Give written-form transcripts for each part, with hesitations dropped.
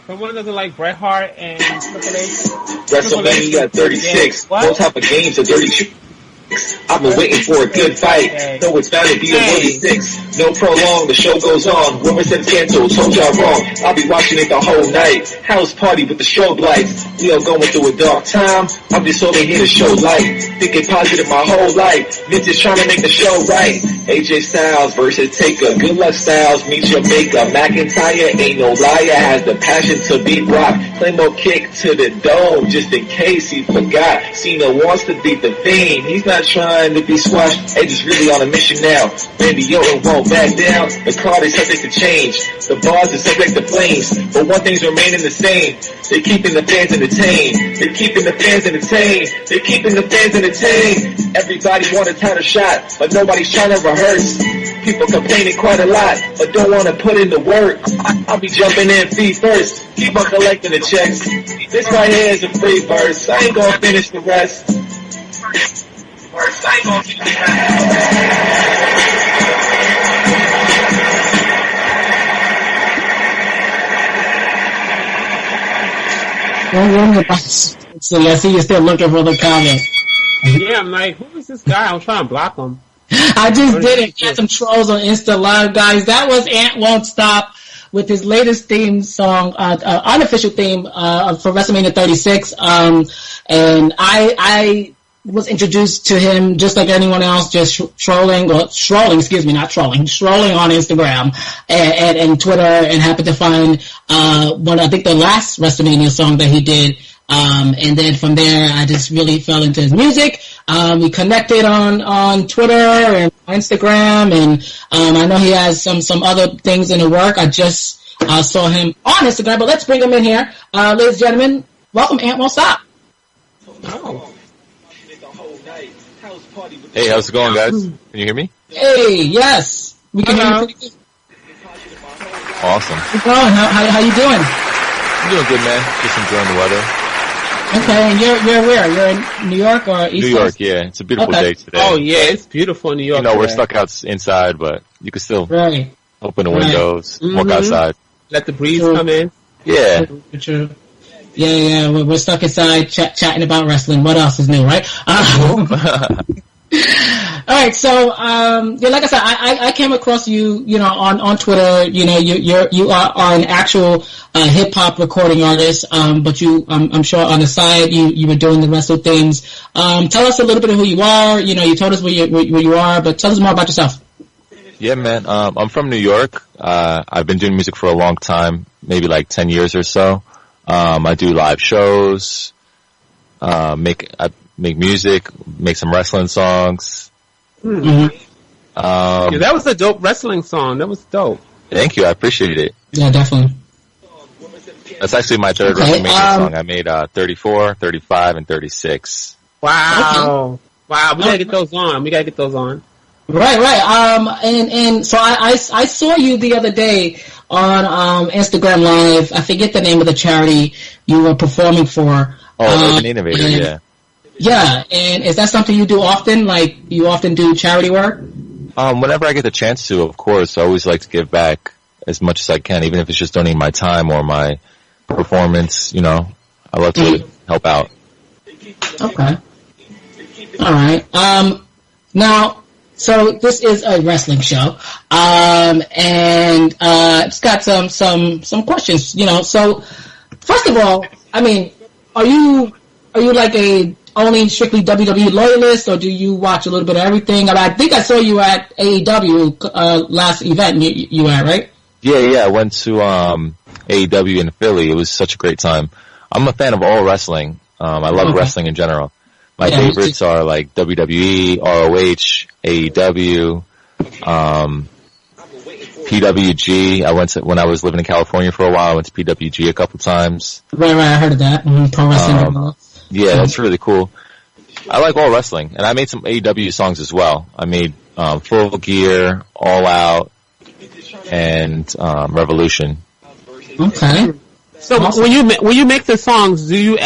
Someone doesn't like Bret Hart and Triple H. WrestleMania 36. Those type of games are dirty. I've been waiting for a good fight. No, it's bound to be a 46. No prolong, the show goes on. Rumors said canceled, told y'all wrong. I'll be watching it the whole night. House party with the strobe lights. We all going through a dark time. I'm just only here to show light. Thinking positive my whole life. Vince is trying to make the show right. AJ Styles versus Taker. Good luck Styles, meet your maker. McIntyre ain't no liar. Has the passion to beat Rock. Claymore kick to the dome just in case he forgot. Cena wants to beat the Fiend. He's not trying to be squashed. Edge is really on a mission now. Randy Orton won't back down. The card is subject to change. The bars are subject to flames. But one thing's remaining the same. They're keeping the fans entertained. They're keeping the fans entertained. They're keeping the fans entertained. Everybody want a title shot, but nobody's trying to rehearse. People complaining quite a lot, but don't want to put in the work. I'll be jumping in feet first. Keep on collecting the checks. This right here is a free verse. I ain't gonna finish the rest. I ain't gonna finish the rest. So I see you're still looking for the comment. Yeah, I'm like, who is this guy? I'm trying to block him. I just did it. Got some trolls on Insta Live, guys. That was AntWontStop with his latest theme song, unofficial theme for WrestleMania 36. And I was introduced to him just like anyone else, just strolling on Instagram and Twitter, and happened to find I think the last WrestleMania song that he did. And then from there, I just really fell into his music. We connected on Twitter and Instagram, and I know he has some other things in the work. I just saw him on Instagram, but let's bring him in here. Ladies and gentlemen, welcome AntWontStop. Oh. Hey, how's it going, guys? Can you hear me? Hey, yes. We can hear you pretty good. Awesome. How's it going? How you doing? I'm doing good, man. Just enjoying the weather. Okay, and you're where? You're in New York or East New York, Coast? yeah. It's a beautiful day today. Oh, yeah, it's beautiful in New York. You know, we're today. stuck out inside, but you can still open the Right. windows, walk outside. Let the breeze come in. Yeah. True. Yeah, we're stuck inside chatting about wrestling. What else is new, right? All right, so like I said, I came across you, on Twitter. You are an actual hip hop recording artist, but I'm sure on the side you were doing the wrestle things. Tell us a little bit of who you are. You told us where you are, but tell us more about yourself. Yeah, man. I'm from New York. I've been doing music for a long time, maybe like 10 years or so. I do live shows. I make music, make some wrestling songs. Yeah, that was a dope wrestling song. That was dope. Thank you. I appreciate it. Yeah, definitely. That's actually my third WrestleMania song. I made 34, 35, and 36. Wow. Okay. Wow, we gotta get those on. Right. And so I saw you the other day on Instagram Live. I forget the name of the charity you were performing for. Oh, Urban Innovator, yeah. Yeah, and is that something you do often? Like, you often do charity work? Whenever I get the chance to, of course. I always like to give back as much as I can, even if it's just donating my time or my performance, I love to help out. Okay. All right. Now, so this is a wrestling show, and it's got some questions, So, first of all, I mean, are you like a only strictly WWE loyalist, or do you watch a little bit of everything? I think I saw you at AEW last event you were at, right? Yeah, I went to AEW in Philly. It was such a great time. I'm a fan of all wrestling. I love wrestling in general. My favorites are like WWE, ROH, AEW, PWG. When I was living in California for a while, I went to PWG a couple times. Right, I heard of that. Pro Wrestling. Yeah, that's really cool. I like all wrestling, and I made some AEW songs as well. I made Full Gear, All Out, and Revolution. Okay. So awesome. when you make the songs, do they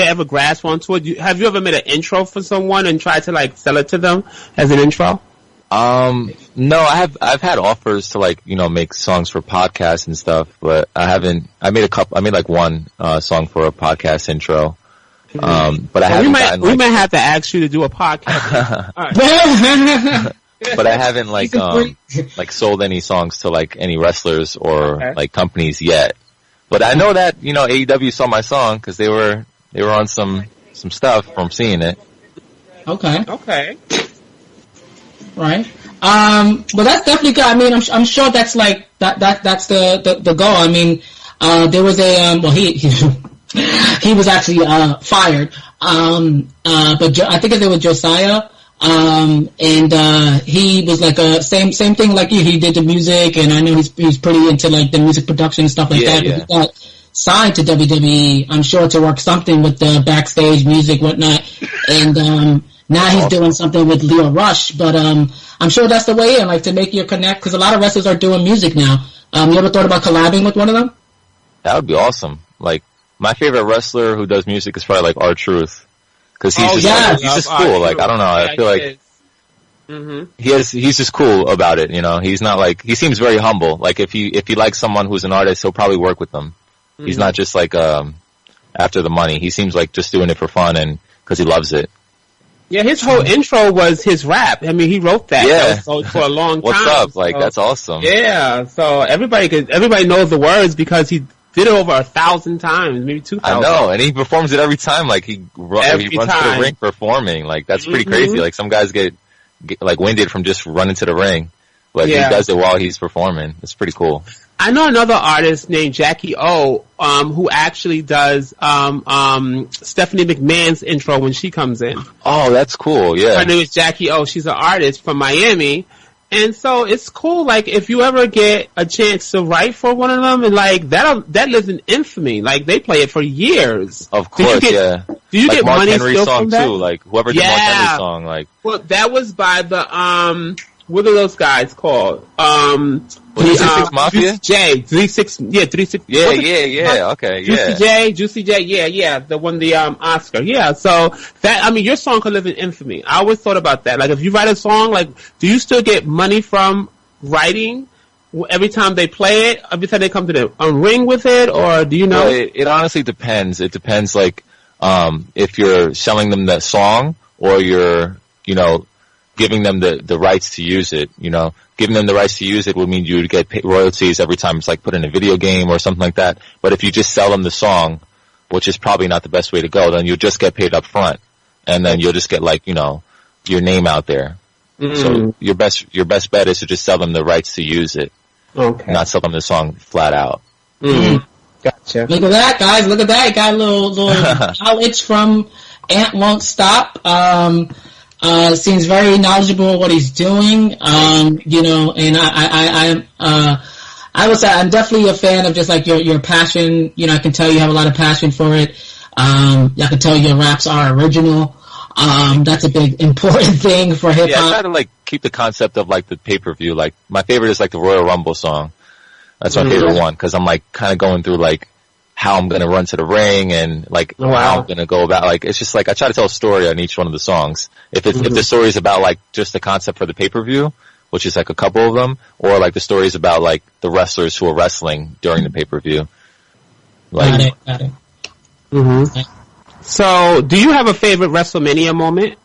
ever grasp onto it? Have you ever made an intro for someone and tried to like sell it to them as an intro? No, I've had offers to like, make songs for podcasts and stuff, but I haven't. I made like one song for a podcast intro. But I haven't. We might have to ask you to do a podcast. But I haven't like sold any songs to like any wrestlers or like companies yet. But I know that AEW saw my song because they were on some stuff from seeing it. Okay. Right. Well, that's definitely good. I mean, I'm sure that's like that's the goal. I mean, there was a he was actually fired. But I think it was Josiah. And he was like same thing like you. He did the music, and I know he's pretty into like the music production and stuff like that. But he got signed to WWE, I'm sure, to work something with the backstage music, whatnot. And now he's doing something with Leo Rush. But I'm sure that's the way in, like to make your connect, because a lot of wrestlers are doing music now. You ever thought about collabing with one of them? That would be awesome. Like my favorite wrestler who does music is probably like R-Truth. Because he's just cool. Like, I don't know. I feel like he's just cool about it. He's not like, he seems very humble. Like if he likes someone who's an artist, he'll probably work with them. He's not just like after the money. He seems like just doing it for fun and because he loves it. Yeah, his whole intro was his rap. I mean, he wrote that for a long time. What's up? Like, that's awesome. Yeah, so everybody knows the words because he did it over 1,000 times, maybe 2,000. I know, and he performs it every time. Like he runs to the ring performing. Like that's pretty crazy. Like some guys get like winded from just running to the ring, but he does it while he's performing. It's pretty cool. I know another artist named Jackie O, who actually does Stephanie McMahon's intro when she comes in. Oh, that's cool. Yeah, her name is Jackie O. She's an artist from Miami. And so it's cool, like, if you ever get a chance to write for one of them, and like, that lives in infamy. Like, they play it for years. Of course, Do you like get Mark money Henry's still song from that? too, like, whoever did Mark Henry's song, like. Well, that was by the, what are those guys called? 36 Mafia? 36, 36. Yeah, okay, yeah. Juicy J, yeah, the one, the, Oscar. Yeah, so that, I mean, your song could live in infamy. I always thought about that. Like, if you write a song, like, do you still get money from writing every time they play it? Every time they come to the ring with it? Or do you know? Well, it honestly depends. It depends, like, if you're selling them that song or you're, giving them the rights to use it, Giving them the rights to use it would mean you would get royalties every time it's like put in a video game or something like that. But if you just sell them the song, which is probably not the best way to go, then you'll just get paid up front. And then you'll just get like, your name out there. So your best bet is to just sell them the rights to use it. Okay. Not sell them the song flat out. Gotcha. Look at that, guys. Look at that. Got a little knowledge from AntWontStop. Seems very knowledgeable in what he's doing. And I would say I'm definitely a fan of just like your passion. I can tell you have a lot of passion for it. I can tell your raps are original. That's a big important thing for hip hop. Yeah, I try to like keep the concept of like the pay-per-view. Like my favorite is like the Royal Rumble song. That's my favorite one because I'm like kind of going through like how I'm gonna run to the ring and like how I'm gonna go about. Like it's just like I try to tell a story on each one of the songs. If the story is about like just the concept for the pay-per-view, which is like a couple of them, or like the story is about like the wrestlers who are wrestling during the pay-per-view. Like, Got it. So, do you have a favorite WrestleMania moment?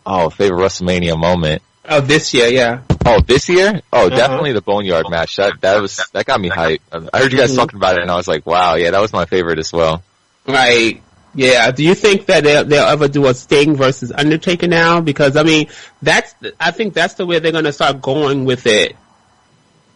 Oh, favorite WrestleMania moment. Oh, this year, yeah. Oh, this year? Oh, definitely the Boneyard match. That got me hyped. I heard you guys talking about it, and I was like, wow, yeah, that was my favorite as well. Right. Yeah. Do you think that they'll ever do a Sting versus Undertaker now? Because I mean, I think that's the way they're going to start going with it.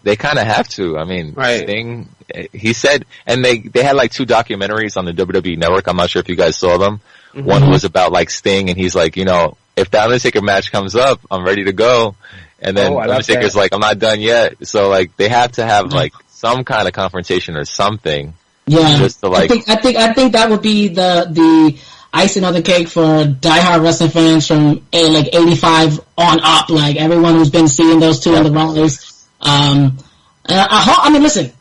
They kind of have to. I mean, right. Sting. He said, and they had like 2 documentaries on the WWE Network. I'm not sure if you guys saw them. One was about like Sting, and he's like, if the Undertaker match comes up, I'm ready to go. And then Undertaker's like, I'm not done yet. So like, they have to have like some kind of confrontation or something. Yeah, just to like. I think that would be the icing on the cake for diehard wrestling fans from like 85 on up. Like everyone who's been seeing those two in the rise. I mean, listen.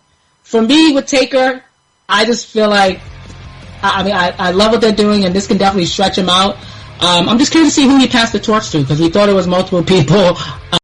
For me with Taker, I just feel like I love what they're doing, and this can definitely stretch him out. I'm just curious to see who he passed the torch to, because we thought it was multiple people.